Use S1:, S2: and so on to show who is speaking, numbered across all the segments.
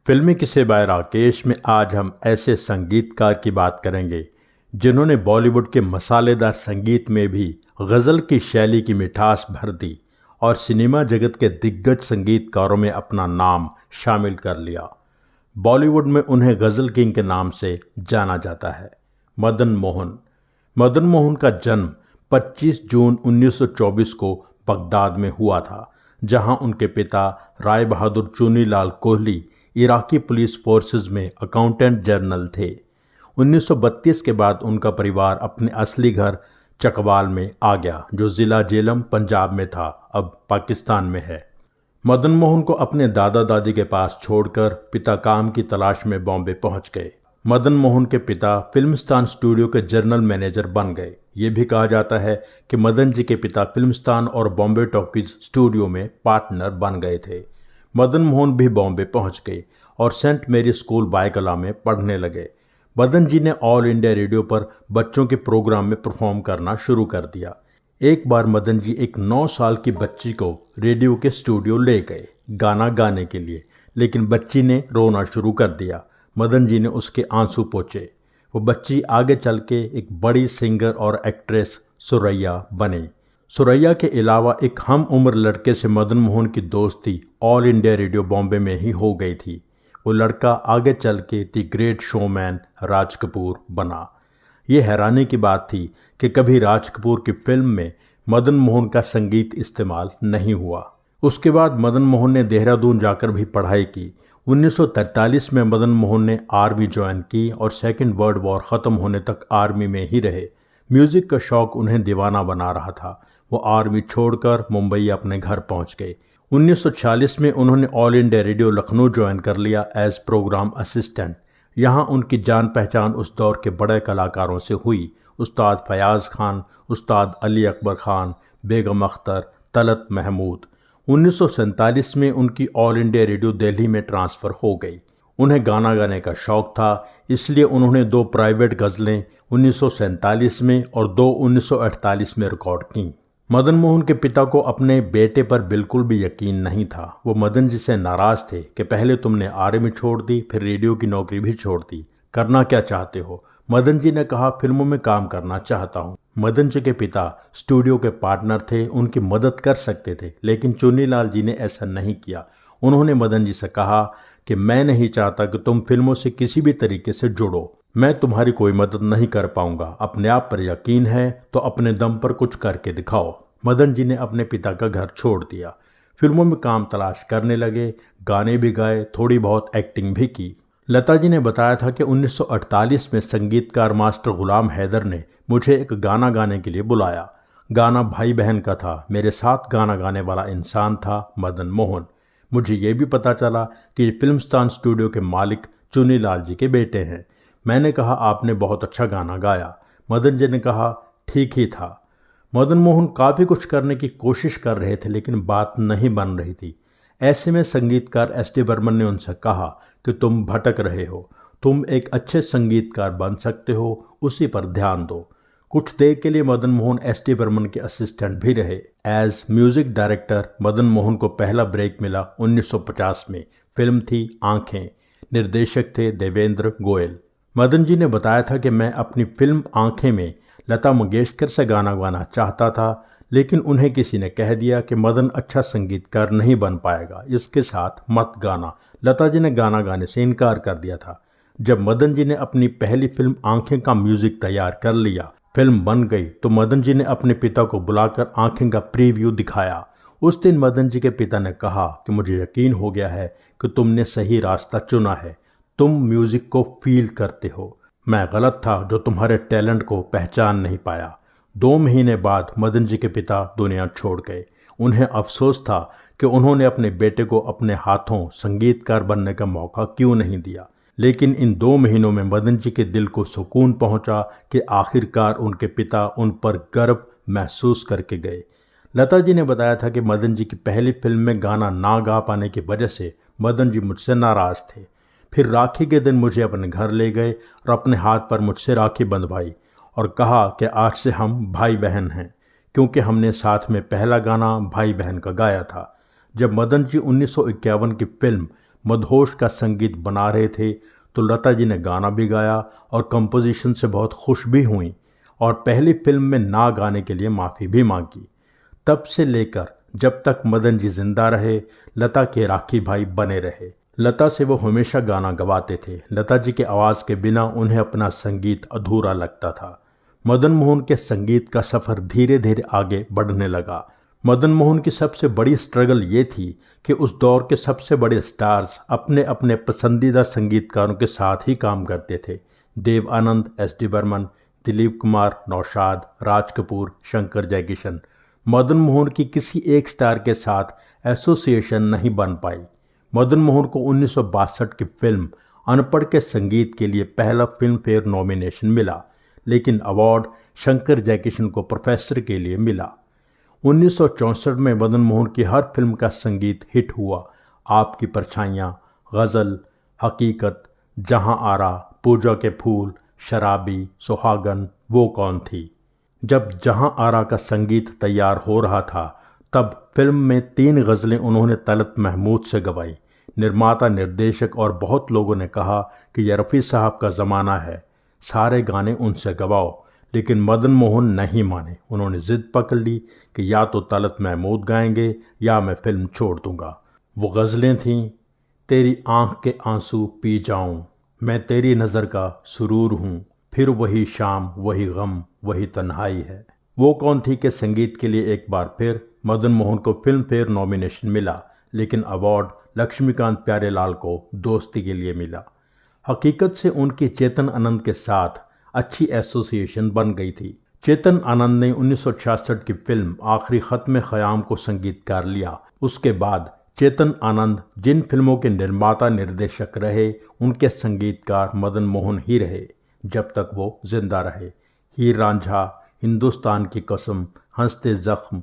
S1: फिल्मी किस्से बाय राकेश में आज हम ऐसे संगीतकार की बात करेंगे जिन्होंने बॉलीवुड के मसालेदार संगीत में भी गज़ल की शैली की मिठास भर दी और सिनेमा जगत के दिग्गज संगीतकारों में अपना नाम शामिल कर लिया। बॉलीवुड में उन्हें गज़ल किंग के नाम से जाना जाता है। मदन मोहन। मदन मोहन का जन्म 25 जून 1924 को बगदाद में हुआ था, जहां उनके पिता राय बहादुर चुनीलाल कोहली इराकी पुलिस फोर्सेस में अकाउंटेंट जनरल थे। 1932 के बाद उनका परिवार अपने असली घर चकवाल में आ गया, जो ज़िला जेलम पंजाब में था, अब पाकिस्तान में है। मदन मोहन को अपने दादा दादी के पास छोड़कर पिता काम की तलाश में बॉम्बे पहुंच गए। मदन मोहन के पिता फिल्मस्तान स्टूडियो के जनरल मैनेजर बन गए। ये भी कहा जाता है कि मदन जी के पिता फिल्मस्तान और बॉम्बे टॉकीज स्टूडियो में पार्टनर बन गए थे। मदन मोहन भी बॉम्बे पहुंच गए और सेंट मेरी स्कूल बायकला में पढ़ने लगे। मदन जी ने ऑल इंडिया रेडियो पर बच्चों के प्रोग्राम में परफॉर्म करना शुरू कर दिया। एक बार मदन जी एक 9 साल की बच्ची को रेडियो के स्टूडियो ले गए गाना गाने के लिए, लेकिन बच्ची ने रोना शुरू कर दिया। मदन जी ने उसके आंसू पोंछे। वो बच्ची आगे चल के एक बड़ी सिंगर और एक्ट्रेस सुरैया बनी। सुरैया के अलावा एक हम उम्र लड़के से मदन मोहन की दोस्ती ऑल इंडिया रेडियो बॉम्बे में ही हो गई थी। वो लड़का आगे चल के the great showman Raj Kapoor बना। ये हैरानी की बात थी कि कभी राज कपूर की फिल्म में मदन मोहन का संगीत इस्तेमाल नहीं हुआ। उसके बाद मदन मोहन ने देहरादून जाकर भी पढ़ाई की। 1943 में मदन मोहन ने आर्मी ज्वाइन की और सेकेंड वर्ल्ड वॉर ख़त्म होने तक आर्मी में ही रहे। म्यूज़िक का शौक़ उन्हें दीवाना बना रहा था। वो आर्मी छोड़कर मुंबई अपने घर पहुंच गए। 1946 में उन्होंने all India radio Lucknow join कर लिया एज प्रोग्राम असिस्टेंट। यहाँ उनकी जान पहचान उस दौर के बड़े कलाकारों से हुई। उस्ताद फयाज़ खान, उस्ताद अली अकबर खान, बेगम अख्तर, तलत महमूद। 1947 में उनकी ऑल इंडिया रेडियो दिल्ली में ट्रांसफ़र हो गई। उन्हें गाना गाने का शौक़ था, इसलिए उन्होंने 2 प्राइवेट गज़लें 1947 में और 2 1948 में रिकॉर्ड की। मदन मोहन के पिता को अपने बेटे पर बिल्कुल भी यकीन नहीं था। वो मदन जी से नाराज़ थे कि पहले तुमने आर्मी छोड़ दी, फिर रेडियो की नौकरी भी छोड़ दी, करना क्या चाहते हो? मदन जी ने कहा, फिल्मों में काम करना चाहता हूँ। मदन जी के पिता स्टूडियो के पार्टनर थे, उनकी मदद कर सकते थे, लेकिन चुन्नीलाल जी ने ऐसा नहीं किया। उन्होंने मदन जी से कहा कि मैं नहीं चाहता कि तुम फिल्मों से किसी भी तरीके से जुड़ो, मैं तुम्हारी कोई मदद नहीं कर पाऊंगा। अपने आप पर यकीन है तो अपने दम पर कुछ करके दिखाओ। मदन जी ने अपने पिता का घर छोड़ दिया, फिल्मों में काम तलाश करने लगे, गाने भी गाए, थोड़ी बहुत एक्टिंग भी की। लता जी ने बताया था कि 1948 में संगीतकार मास्टर गुलाम हैदर ने मुझे एक गाना गाने के लिए बुलाया। गाना भाई बहन का था। मेरे साथ गाना गाने वाला इंसान था मदन मोहन। मुझे ये भी पता चला कि फिल्मस्तान स्टूडियो के मालिक चुन्नीलाल जी के बेटे हैं। मैंने कहा, आपने बहुत अच्छा गाना गाया। मदन जी ने कहा, ठीक ही था। मदन मोहन काफ़ी कुछ करने की कोशिश कर रहे थे, लेकिन बात नहीं बन रही थी। ऐसे में संगीतकार एस.डी. बर्मन ने उनसे कहा कि तुम भटक रहे हो, तुम एक अच्छे संगीतकार बन सकते हो, उसी पर ध्यान दो। कुछ देर के लिए मदन मोहन एस.डी. बर्मन के असिस्टेंट भी रहे। As music director Madan Mohan को पहला ब्रेक मिला 1950 में। फिल्म थी आंखें, निर्देशक थे देवेंद्र गोयल। मदन जी ने बताया था कि मैं अपनी फिल्म आंखें में लता मंगेशकर से गाना गाना चाहता था, लेकिन उन्हें किसी ने कह दिया कि मदन अच्छा संगीतकार नहीं बन पाएगा, इसके साथ मत गाना। लता जी ने गाना गाने से इनकार कर दिया था। जब मदन जी ने अपनी पहली फिल्म आंखें का म्यूजिक तैयार कर लिया, फिल्म बन गई, तो मदन जी ने अपने पिता को बुलाकर आंखें का प्रीव्यू दिखाया। उस दिन मदन जी के पिता ने कहा कि मुझे यकीन हो गया है कि तुमने सही रास्ता चुना है, तुम म्यूजिक को फील करते हो। मैं गलत था जो तुम्हारे टैलेंट को पहचान नहीं पाया। 2 महीने बाद मदन जी के पिता दुनिया छोड़ गए। उन्हें अफसोस था कि उन्होंने अपने बेटे को अपने हाथों संगीतकार बनने का मौका क्यों नहीं दिया, लेकिन इन 2 महीनों में मदन जी के दिल को सुकून पहुंचा कि आखिरकार उनके पिता उन पर गर्व महसूस करके गए। लता जी ने बताया था कि मदन जी की पहली फिल्म में गाना ना गा पाने की वजह से मदन जी मुझसे नाराज़ थे। फिर राखी के दिन मुझे अपने घर ले गए और अपने हाथ पर मुझसे राखी बंधवाई और कहा कि आज से हम भाई बहन हैं, क्योंकि हमने साथ में पहला गाना भाई बहन का गाया था। जब मदन जी 1951 की फिल्म मदहोश का संगीत बना रहे थे तो लता जी ने गाना भी गाया और कंपोजिशन से बहुत खुश भी हुई और पहली फिल्म में ना गाने के लिए माफ़ी भी मांगी। तब से लेकर जब तक मदन जी जिंदा रहे लता के राखी भाई बने रहे। लता से वो हमेशा गाना गवाते थे। लता जी के आवाज़ के बिना उन्हें अपना संगीत अधूरा लगता था। मदन मोहन के संगीत का सफ़र धीरे धीरे आगे बढ़ने लगा। मदन मोहन की सबसे बड़ी स्ट्रगल ये थी कि उस दौर के सबसे बड़े स्टार्स अपने अपने पसंदीदा संगीतकारों के साथ ही काम करते थे। Dev Anand, S D Burman, Dilip Kumar, Naushad, Raj Kapoor, Shankar Jaikishan. मदन मोहन की किसी एक स्टार के साथ एसोसिएशन नहीं बन पाई। मदन मोहन को 1962 की फिल्म अनपढ़ के संगीत के लिए पहला फिल्म फेयर नॉमिनेशन मिला, लेकिन अवार्ड शंकर जयकिशन को प्रोफेसर के लिए मिला। 1964 में मदन मोहन की हर फिल्म का संगीत हिट हुआ। आपकी परछाइयाँ, गज़ल, हकीकत, जहां आरा, पूजा के फूल, शराबी, सुहागन, वो कौन थी। जब जहां आरा का संगीत तैयार हो रहा था तब फिल्म में 3 गज़लें उन्होंने तलत महमूद से गवाई। निर्माता, निर्देशक और बहुत लोगों ने कहा कि यह रफ़ी साहब का ज़माना है, सारे गाने उनसे गवाओ, लेकिन मदन मोहन नहीं माने। उन्होंने ज़िद पकड़ ली कि या तो तलत महमूद गाएंगे या मैं फिल्म छोड़ दूंगा। वो गज़लें थीं, तेरी आँख के आंसू पी जाऊं, मैं तेरी नज़र का सुरूर हूँ, फिर वही शाम, वही गम, वही तन्हाई है। वो कौन थी के संगीत के लिए एक बार फिर मदन मोहन को फिल्म फेयर नॉमिनेशन मिला, लेकिन अवार्ड लक्ष्मीकांत प्यारेलाल को दोस्ती के लिए मिला। हकीकत से उनकी चेतन आनंद के साथ अच्छी एसोसिएशन बन गई थी। चेतन आनंद ने 1966 की फिल्म आखिरी खत में ख़याम को संगीतकार लिया। उसके बाद चेतन आनंद जिन फिल्मों के निर्माता निर्देशक रहे उनके संगीतकार मदन मोहन ही रहे जब तक वो जिंदा रहे। हीर रांझा, हिंदुस्तान की कसम, हंसते जख्म,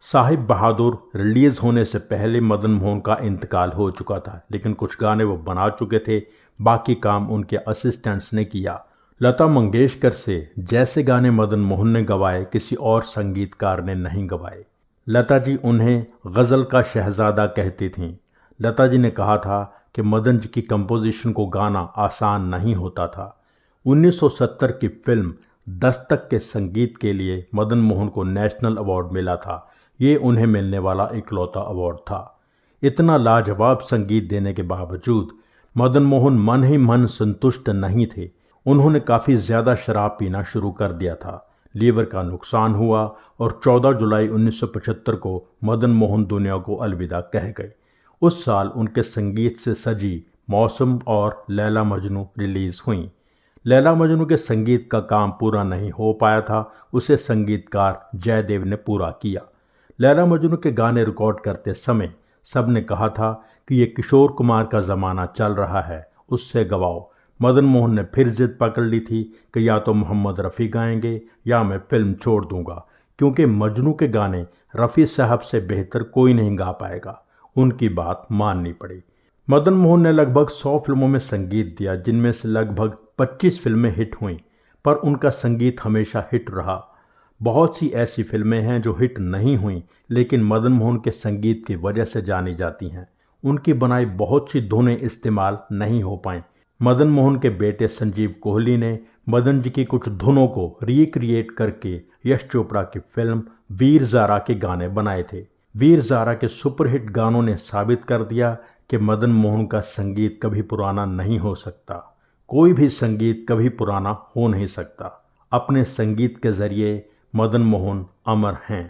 S1: साहिब बहादुर रिलीज़ होने से पहले मदन मोहन का इंतकाल हो चुका था, लेकिन कुछ गाने वो बना चुके थे, बाकी काम उनके असिस्टेंट्स ने किया। लता मंगेशकर से जैसे गाने मदन मोहन ने गवाए किसी और संगीतकार ने नहीं गवाए। लता जी उन्हें गज़ल का शहज़ादा कहती थीं। लता जी ने कहा था कि मदन जी की कंपोजिशन को गाना आसान नहीं होता था। 1970 की फिल्म दस्तक के संगीत के लिए मदन मोहन को नेशनल अवार्ड मिला था। ये उन्हें मिलने वाला इकलौता अवार्ड था। इतना लाजवाब संगीत देने के बावजूद मदन मोहन मन ही मन संतुष्ट नहीं थे। उन्होंने काफ़ी ज़्यादा शराब पीना शुरू कर दिया था। लीवर का नुकसान हुआ और 14 जुलाई 1975 को मदन मोहन दुनिया को अलविदा कह गए। उस साल उनके संगीत से सजी मौसम और लैला मजनू रिलीज़ हुई। लैला मजनू के संगीत का काम पूरा नहीं हो पाया था, उसे संगीतकार जयदेव ने पूरा किया। लैला मजनू के गाने रिकॉर्ड करते समय सब ने कहा था कि ये किशोर कुमार का ज़माना चल रहा है, उससे गवाओ। मदन मोहन ने फिर जिद पकड़ ली थी कि या तो मोहम्मद रफ़ी गाएंगे या मैं फिल्म छोड़ दूंगा, क्योंकि मजनू के गाने रफ़ी साहब से बेहतर कोई नहीं गा पाएगा। उनकी बात माननी पड़ी। मदन मोहन ने लगभग 100 फिल्मों में संगीत दिया, जिनमें से लगभग 25 फिल्में हिट हुईं, पर उनका संगीत हमेशा हिट रहा। बहुत सी ऐसी फिल्में हैं जो हिट नहीं हुईं, लेकिन मदन मोहन के संगीत की वजह से जानी जाती हैं। उनकी बनाई बहुत सी धुनें इस्तेमाल नहीं हो पाईं। मदन मोहन के बेटे संजीव कोहली ने मदन जी की कुछ धुनों को रिक्रिएट करके यश चोपड़ा की फिल्म वीर ज़ारा के गाने बनाए थे। वीर ज़ारा के सुपरहिट गानों ने साबित कर दिया कि मदन मोहन का संगीत कभी पुराना नहीं हो सकता। कोई भी संगीत कभी पुराना हो नहीं सकता। अपने संगीत के जरिए मदन मोहन अमर हैं।